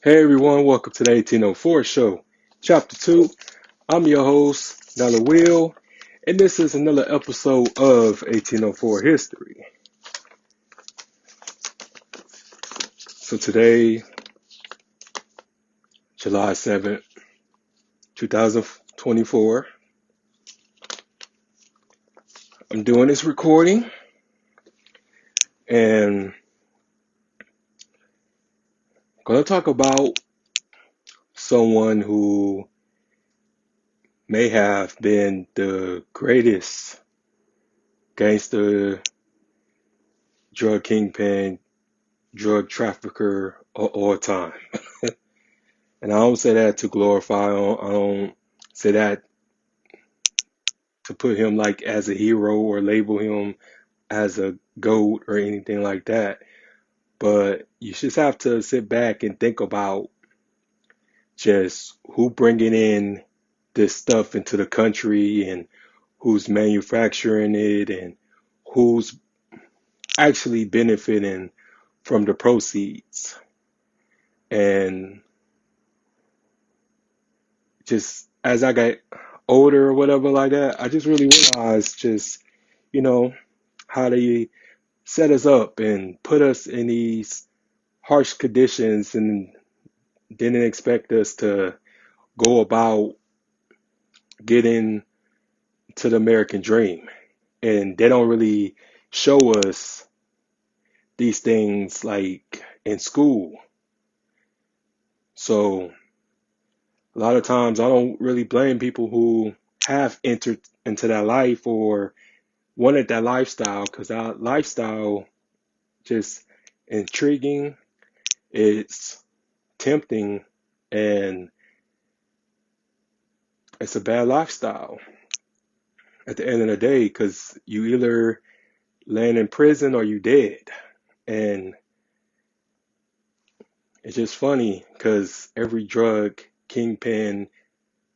Hey everyone, welcome to the 1804 show, chapter 2. I'm your host, Nella Will, and this is another episode of 1804 History. So today, July 7th, 2024, I'm doing this recording and I'm going to talk about someone who may have been the greatest gangster, drug kingpin, drug trafficker of all time. And I don't say that to glorify, I don't say that to put him like as a hero or label him as a GOAT or anything like that. But you just have to sit back and think about just who bringing in this stuff into the country and who's manufacturing it and who's actually benefiting from the proceeds. And just as I got older or whatever like that, I just really realized just, you know, how they set us up and put us in these harsh conditions and didn't expect us to go about getting to the American dream. And they don't really show us these things like in school. So a lot of times I don't really blame people who have entered into that life or wanted that lifestyle because that lifestyle just intriguing, it's tempting, and it's a bad lifestyle at the end of the day because you either land in prison or you dead. And it's just funny because every drug kingpin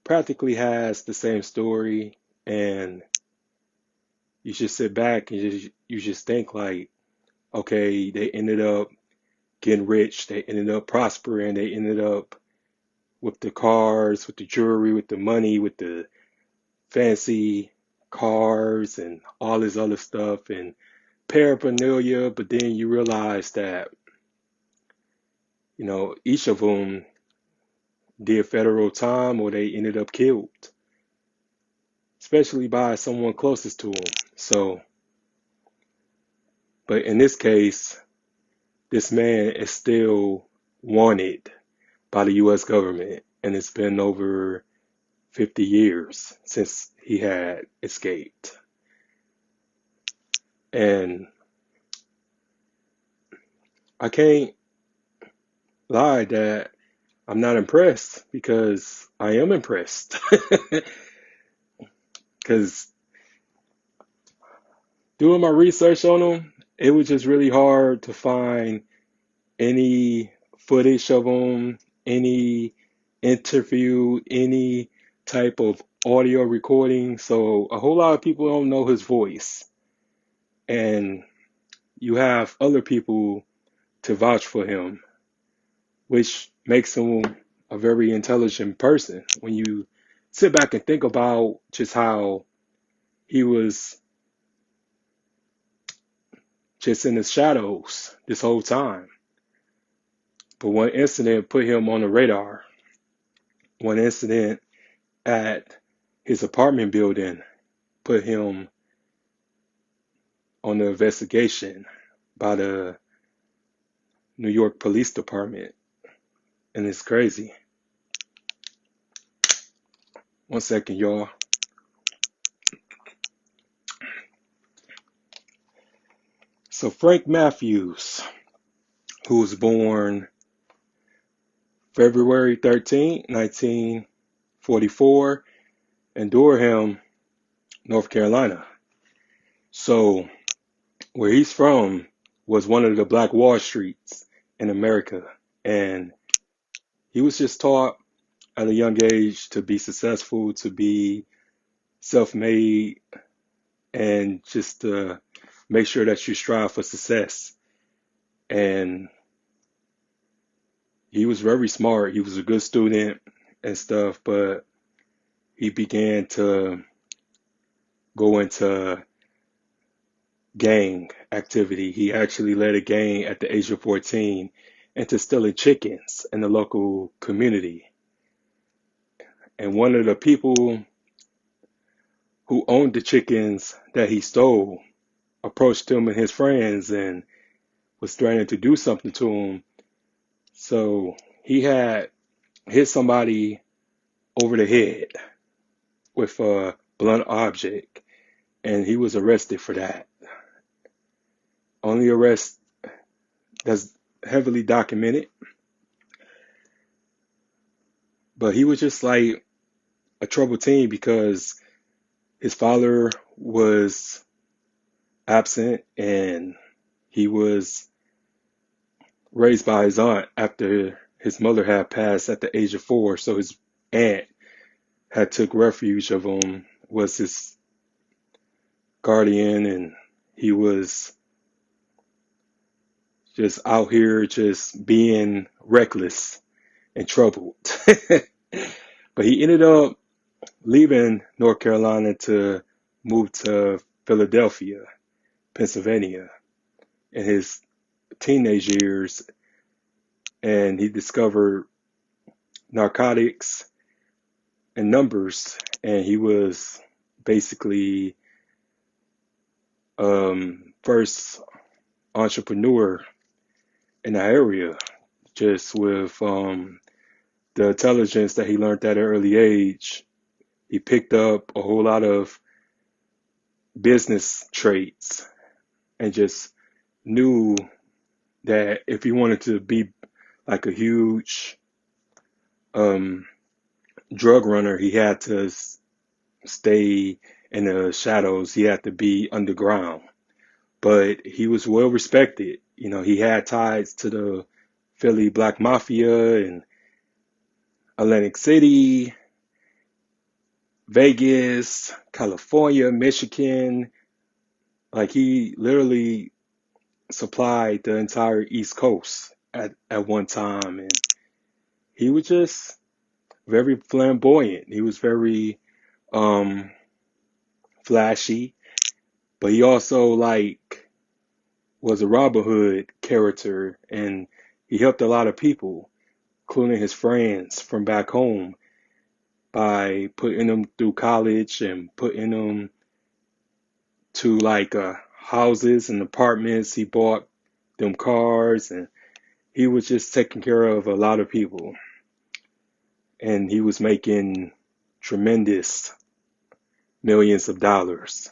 practically has the same story, and you just sit back and you just think like, okay, they ended up getting rich, they ended up prospering, they ended up with the cars, with the jewelry, with the money, with the fancy cars and all this other stuff and paraphernalia, but then you realize that, each of them did federal time or they ended up killed, especially by someone closest to them. So, but in this case, this man is still wanted by the US government, and it's been over 50 years since he had escaped. And I can't lie that I'm not impressed because I am impressed. Because doing my research on him, it was just really hard to find any footage of him, any interview, any type of audio recording. So a whole lot of people don't know his voice. And you have other people to vouch for him, which makes him a very intelligent person. When you sit back and think about just how he was just in the shadows this whole time. But one incident put him on the radar. One incident at his apartment building put him on the investigation by the New York Police Department. And it's crazy. One second, y'all. So Frank Matthews, who was born February 13, 1944, in Durham, North Carolina. So where he's from was one of the Black Wall Streets in America. And he was just taught at a young age to be successful, to be self-made, and just to make sure that you strive for success. And he was very smart. He was a good student and stuff, but he began to go into gang activity. He actually led a gang at the age of 14 into stealing chickens in the local community. And one of the people who owned the chickens that he stole approached him and his friends and was threatening to do something to him. So he had hit somebody over the head with a blunt object, and he was arrested for that. Only arrest that's heavily documented. But he was just like a troubled teen because his father was absent and he was raised by his aunt after his mother had passed at the age of 4. So his aunt had took refuge of him, was his guardian, and he was just out here just being reckless and troubled. But he ended up leaving North Carolina to move to Philadelphia, Pennsylvania in his teenage years, and he discovered narcotics and numbers, and he was basically first entrepreneur in the area, just with the intelligence that he learned at an early age. He picked up a whole lot of business traits and just knew that if he wanted to be like a huge drug runner, he had to stay in the shadows. He had to be underground. But he was well respected. You know, he had ties to the Philly Black Mafia and Atlantic City, Vegas, California, Michigan. Like he literally supplied the entire East Coast at one time. And he was just very flamboyant. He was very um flashy, but he also like was a Robin Hood character, and he helped a lot of people, including his friends from back home, by putting them through college and putting them to like houses and apartments. He bought them cars, and he was just taking care of a lot of people, and he was making tremendous millions of dollars.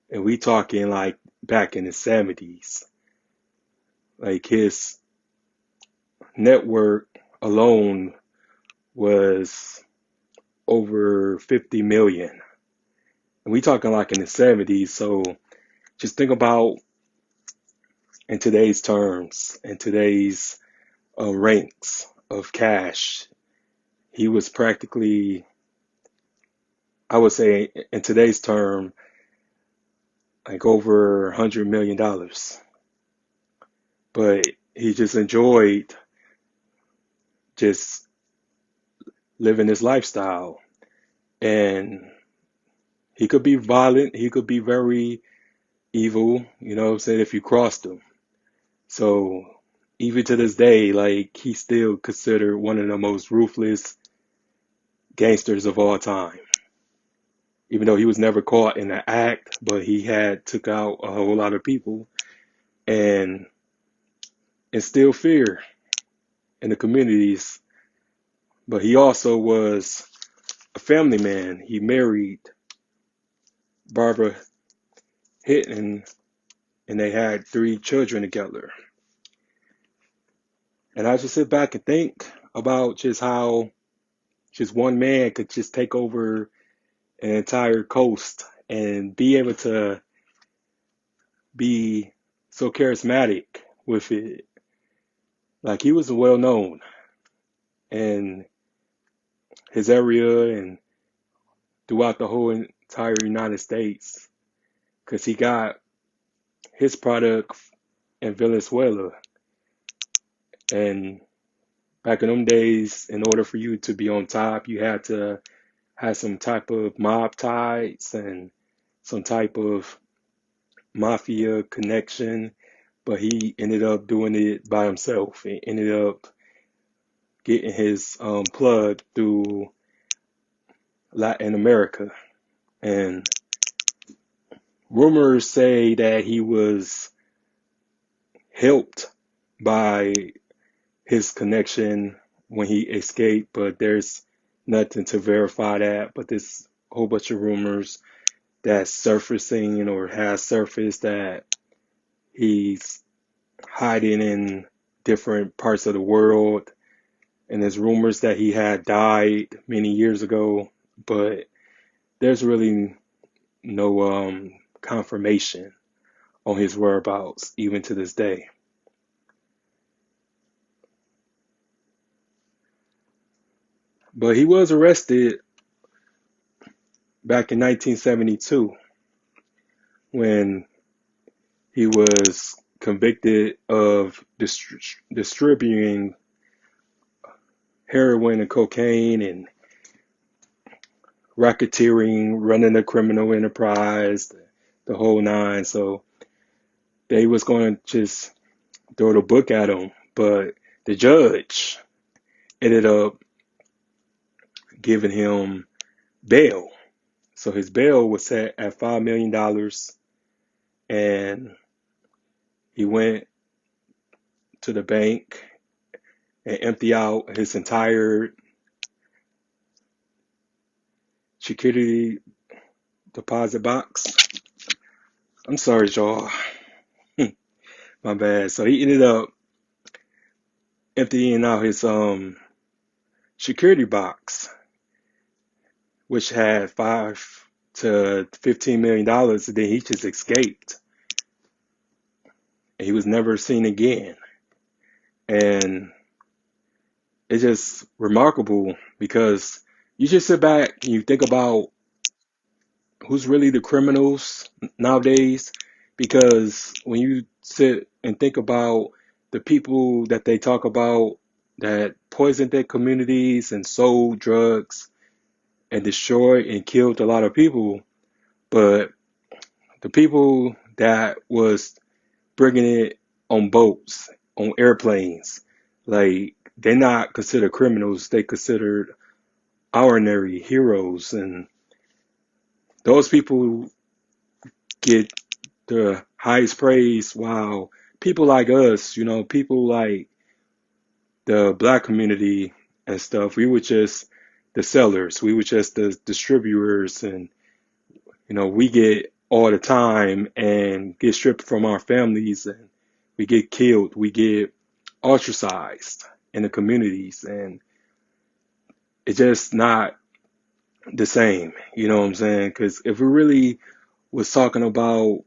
And we talking like back in the 70s. Like his network alone was over 50 million. And we talking like in the 70s. So just think about in today's terms, in today's ranks of cash, he was practically, I would say in today's term, like over $100 million. But he just enjoyed just living his lifestyle. And he could be violent, he could be very evil, you know what I'm saying, if you crossed him. So even to this day, like he's still considered one of the most ruthless gangsters of all time. Even though he was never caught in an act, but he had took out a whole lot of people and instilled fear in the communities. But he also was a family man. He married Barbara Hinton, and they had 3 children together. And I just sit back and think about just how just one man could just take over an entire coast and be able to be so charismatic with it. Like he was well known in his area and throughout the whole entire United States because he got his product in Venezuela, and back in them days, in order for you to be on top, you had to have some type of mob ties and some type of mafia connection. But he ended up doing it by himself. He ended up getting his plug through Latin America. And rumors say that he was helped by his connection when he escaped, but there's nothing to verify that. But there's a whole bunch of rumors that's surfacing or has surfaced that he's hiding in different parts of the world. And there's rumors that he had died many years ago, but there's really no confirmation on his whereabouts, even to this day. But he was arrested back in 1972 when he was convicted of distributing heroin and cocaine and racketeering, running a criminal enterprise, the whole nine. So they was going to just throw the book at him, but the judge ended up giving him bail. So his bail was set at $5 million, and he went to the bank and emptied out his entire security deposit box. I'm sorry, y'all. My bad. So he ended up emptying out his security box, which had $5 to $15 million, and then he just escaped. And he was never seen again. And it's just remarkable because you just sit back and you think about who's really the criminals nowadays. Because when you sit and think about the people that they talk about that poisoned their communities and sold drugs and destroyed and killed a lot of people, but the people that was bringing it on boats, on airplanes, like they're not considered criminals, they considered ordinary heroes, and those people get the highest praise, while people like us, people like the black community and stuff, we were just the sellers, we were just the distributors, and we get all the time and get stripped from our families, and we get killed, we get ostracized in the communities, and it's just not the same, you know what I'm saying? Because if we really was talking about,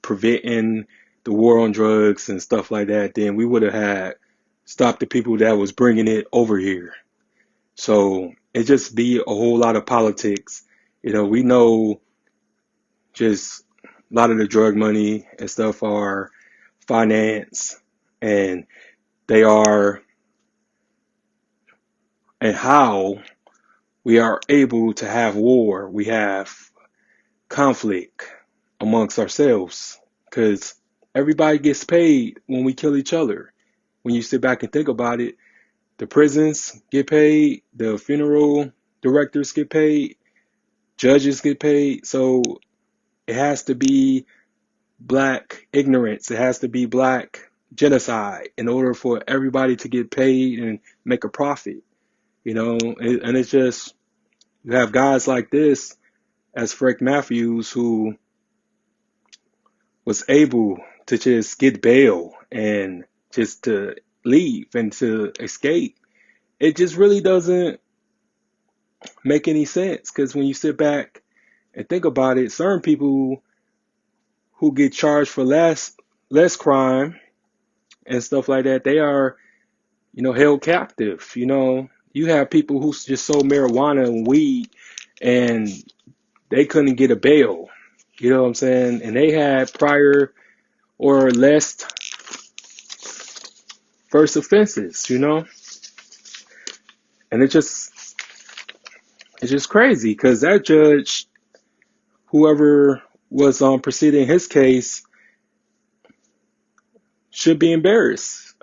preventing the war on drugs and stuff like that, then we would have had stopped the people that was bringing it over here. So it just be a whole lot of politics. We know just a lot of the drug money and stuff are finance, and they are, and how we are able to have war. We have conflict amongst ourselves because everybody gets paid when we kill each other. When you sit back and think about it, the prisons get paid, the funeral directors get paid, judges get paid. So it has to be black ignorance. It has to be black genocide in order for everybody to get paid and make a profit. And it's just, you have guys like this as Frank Matthews, who was able to just get bail and just to leave and to escape. It just really doesn't make any sense, because when you sit back and think about it, certain people who get charged for less crime and stuff like that, they are, held captive. You have people who just sold marijuana and weed, and they couldn't get a bail. You know what I'm saying? And they had prior or less first offenses. And it's just crazy because that judge, whoever was proceeding his case, should be embarrassed.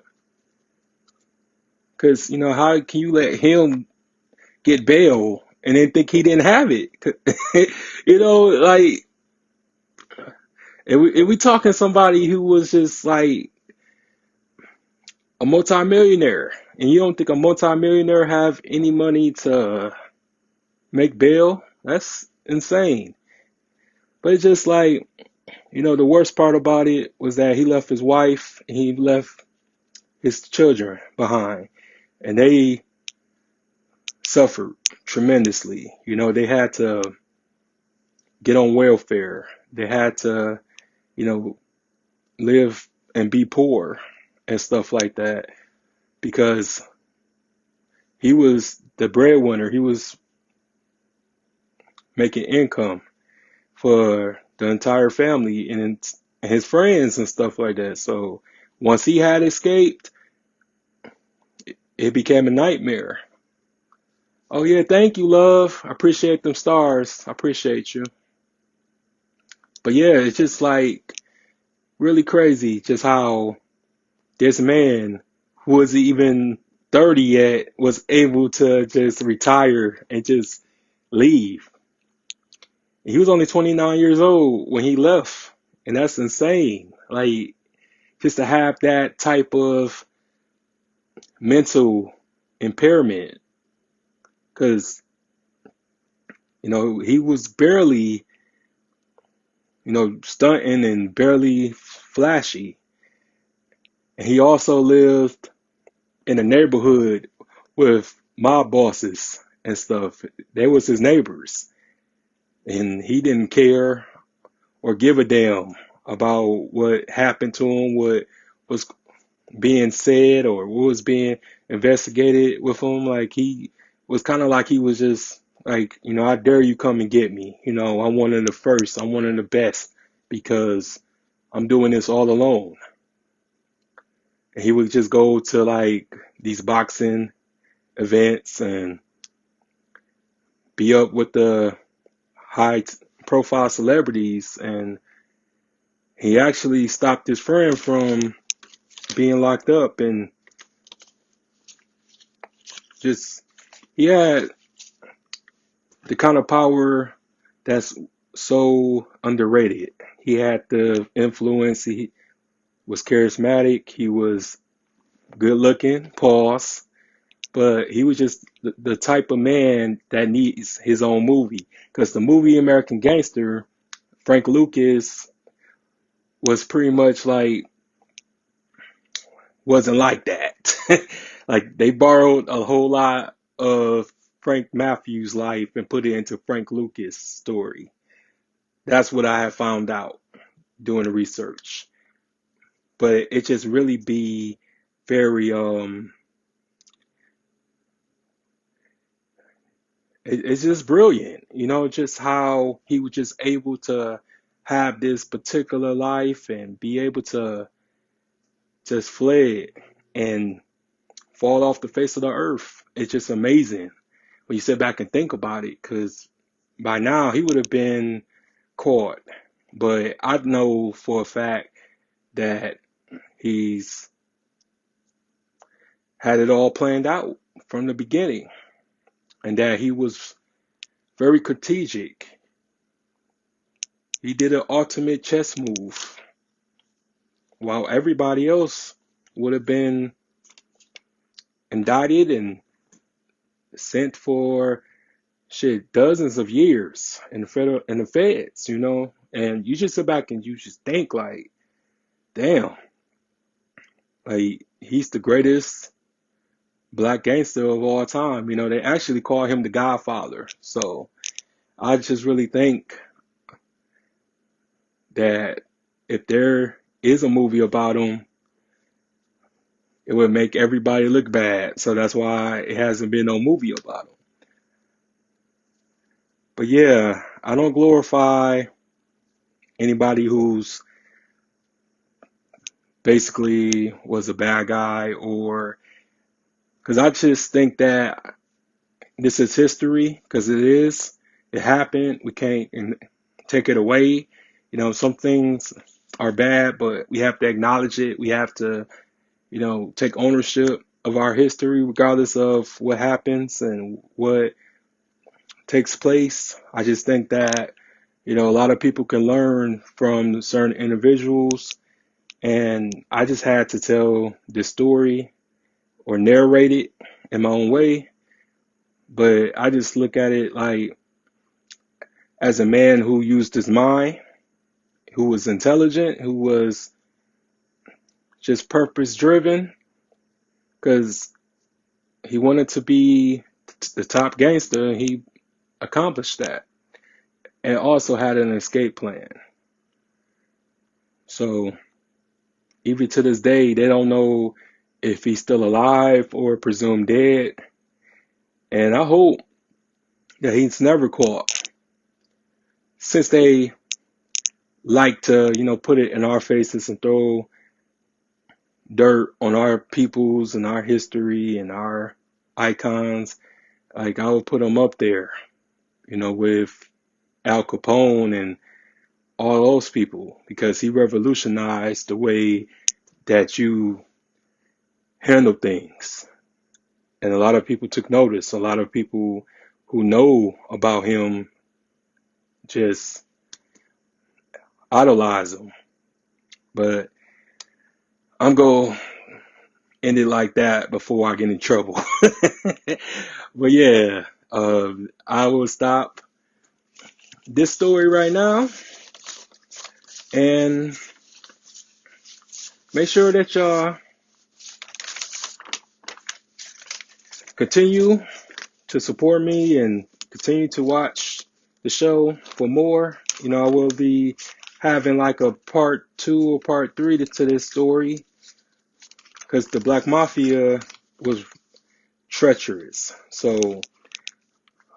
Because, how can you let him get bail and then think he didn't have it? Like, if we talking somebody who was just like a multimillionaire, and you don't think a multimillionaire have any money to make bail? That's insane. But it's just like, the worst part about it was that he left his wife, and he left his children behind, and they suffered tremendously. They had to get on welfare. They had to, you know, live and be poor and stuff like that because he was the breadwinner. He was making income for the entire family and his friends and stuff like that. So once he had escaped, it became a nightmare. Oh yeah, thank you, love. I appreciate them stars. I appreciate you. But yeah, it's just like really crazy just how this man who was even 30 yet was able to just retire and just leave. He was only 29 years old when he left, and that's insane. Like, just to have that type of mental impairment, because, he was barely, stunting and barely flashy. And he also lived in a neighborhood with mob bosses and stuff. They was his neighbors, and he didn't care or give a damn about what happened to him, what was being said, or what was being investigated with him. Like, he was kind of like he was just like, I dare you come and get me. I'm one of the first. I'm one of the best because I'm doing this all alone. And he would just go to like these boxing events and be up with the high profile celebrities, and he actually stopped his friend from being locked up, and just he had the kind of power that's so underrated. He had the influence, he was charismatic, he was good looking, pause, but he was just the type of man that needs his own movie. Because the movie American Gangster, Frank Lucas was pretty much like, wasn't like that. Like, they borrowed a whole lot of Frank Matthews' life and put it into Frank Lucas' story. That's what I have found out doing the research. But it just really be very it's just brilliant, just how he was just able to have this particular life and be able to just fled and fall off the face of the earth. It's just amazing when you sit back and think about it, because by now he would have been caught. But I know for a fact that he's had it all planned out from the beginning, and that he was very strategic. He did an ultimate chess move while everybody else would have been indicted and sent for shit dozens of years in the feds, and you just sit back and you just think like, damn, like, he's the greatest black gangster of all time. They actually call him the Godfather. So I just really think that if there is a movie about him, it would make everybody look bad. So that's why it hasn't been no movie about him. But yeah, I don't glorify anybody who's basically was a bad guy, or because I just think that this is history because it is. It happened. We can't take it away. Some things are bad, but we have to acknowledge it. We have to, take ownership of our history, regardless of what happens and what takes place. I just think that, a lot of people can learn from certain individuals. And I just had to tell this story or narrate it in my own way. But I just look at it like as a man who used his mind, who was intelligent, who was just purpose driven, because he wanted to be the top gangster, and he accomplished that, and also had an escape plan. So even to this day, they don't know if he's still alive or presumed dead. And I hope that he's never caught, since they like to, put it in our faces and throw dirt on our peoples and our history and our icons. Like, I would put him up there, with Al Capone and all those people, because he revolutionized the way that you handle things. And a lot of people took notice. A lot of people who know about him just idolize him. But I'm going to end it like that before I get in trouble. But yeah, I will stop this story right now, and make sure that y'all continue to support me and continue to watch the show for more. I will be having like a part 2 or part 3 to this story, because the Black Mafia was treacherous. So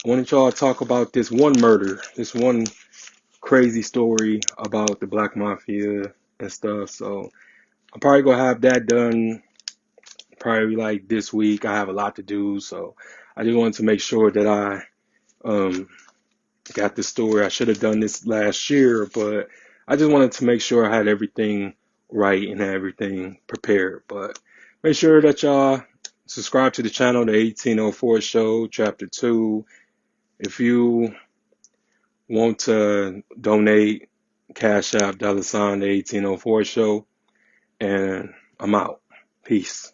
I wanted y'all to talk about this one murder, this one crazy story about the Black Mafia and stuff. So I'm probably gonna have that done probably like this week. I have a lot to do, so I just wanted to make sure that I got this story. I should have done this last year, but I just wanted to make sure I had everything right and everything prepared. But make sure that y'all subscribe to the channel, the 1804 Show, Chapter 2. If you want to donate, Cash App, $, the 1804 Show. And I'm out. Peace.